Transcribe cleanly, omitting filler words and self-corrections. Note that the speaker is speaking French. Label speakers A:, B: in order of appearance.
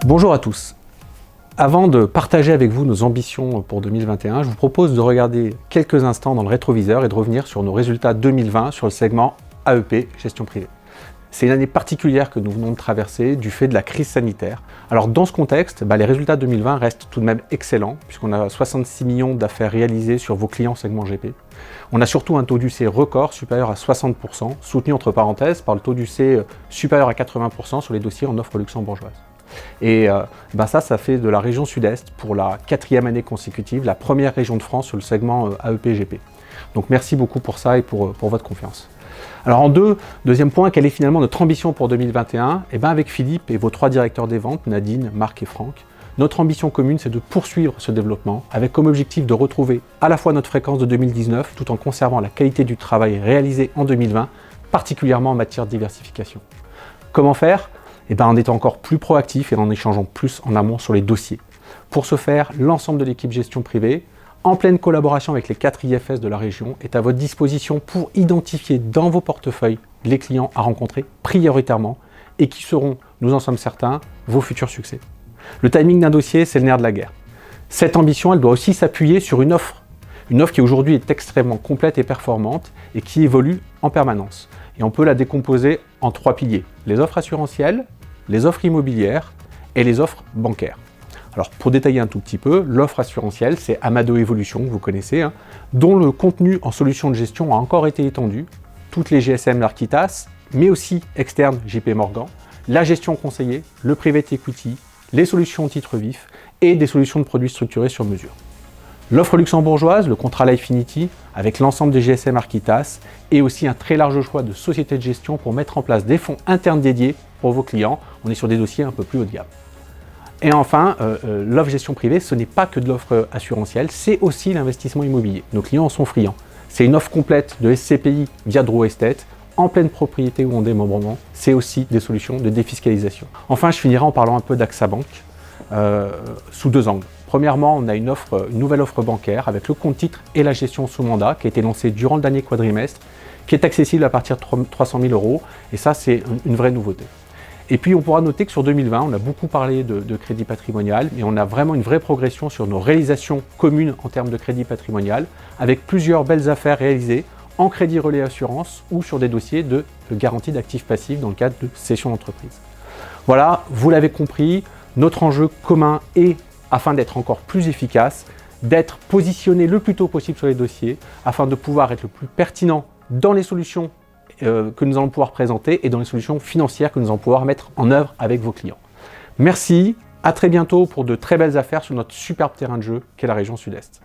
A: Bonjour à tous. Avant de partager avec vous nos ambitions pour 2021, je vous propose de regarder quelques instants dans le rétroviseur et de revenir sur nos résultats 2020 sur le segment AEP, gestion privée. C'est une année particulière que nous venons de traverser du fait de la crise sanitaire. Alors dans ce contexte, les résultats 2020 restent tout de même excellents puisqu'on a 66 millions d'affaires réalisées sur vos clients segment GP. On a surtout un taux d'UC record supérieur à 60%, soutenu entre parenthèses par le taux d'UC supérieur à 80% sur les dossiers en offre luxembourgeoise. Et ça fait de la région Sud-Est pour la 4e année consécutive, la première région de France sur le segment AEP-GP. Donc merci beaucoup pour ça et pour votre confiance. Alors deuxième point, quelle est finalement notre ambition pour 2021 ? Avec Philippe et vos 3 directeurs des ventes, Nadine, Marc et Franck, notre ambition commune, c'est de poursuivre ce développement avec comme objectif de retrouver à la fois notre fréquence de 2019 tout en conservant la qualité du travail réalisé en 2020, particulièrement en matière de diversification. Comment faire ? En étant encore plus proactif et en échangeant plus en amont sur les dossiers. Pour ce faire, l'ensemble de l'équipe gestion privée, en pleine collaboration avec les 4 IFS de la région, est à votre disposition pour identifier dans vos portefeuilles les clients à rencontrer prioritairement et qui seront, nous en sommes certains, vos futurs succès. Le timing d'un dossier, c'est le nerf de la guerre. Cette ambition, elle doit aussi s'appuyer sur une offre qui aujourd'hui est extrêmement complète et performante et qui évolue en permanence. Et on peut la décomposer en 3 piliers. Les offres assurantielles, les offres immobilières et les offres bancaires. Alors pour détailler un tout petit peu, l'offre assurantielle, c'est Amado Evolution, que vous connaissez, dont le contenu en solution de gestion a encore été étendu, toutes les GSM L'Arquitas, mais aussi externes JP Morgan, la gestion conseillée, le private equity, les solutions titres vifs et des solutions de produits structurés sur mesure. L'offre luxembourgeoise, le contrat Lifinity, avec l'ensemble des GSM Arquitas, et aussi un très large choix de sociétés de gestion pour mettre en place des fonds internes dédiés pour vos clients. On est sur des dossiers un peu plus haut de gamme. Et enfin, l'offre gestion privée, ce n'est pas que de l'offre assurantielle, c'est aussi l'investissement immobilier. Nos clients en sont friands. C'est une offre complète de SCPI via Draw Estate, en pleine propriété ou en démembrement. C'est aussi des solutions de défiscalisation. Enfin, je finirai en parlant un peu d'AXA Bank, sous 2 angles. Premièrement, on a une nouvelle offre bancaire avec le compte titre et la gestion sous mandat qui a été lancée durant le dernier quadrimestre, qui est accessible à partir de 300 000 €. Et ça, c'est une vraie nouveauté. Et puis, on pourra noter que sur 2020, on a beaucoup parlé de crédit patrimonial, mais on a vraiment une vraie progression sur nos réalisations communes en termes de crédit patrimonial, avec plusieurs belles affaires réalisées en crédit relais assurance ou sur des dossiers de garantie d'actifs passifs dans le cadre de cession d'entreprise. Voilà, vous l'avez compris, notre enjeu commun est, afin d'être encore plus efficace, d'être positionné le plus tôt possible sur les dossiers, afin de pouvoir être le plus pertinent dans les solutions que nous allons pouvoir présenter et dans les solutions financières que nous allons pouvoir mettre en œuvre avec vos clients. Merci, à très bientôt pour de très belles affaires sur notre superbe terrain de jeu qu'est la région Sud-Est.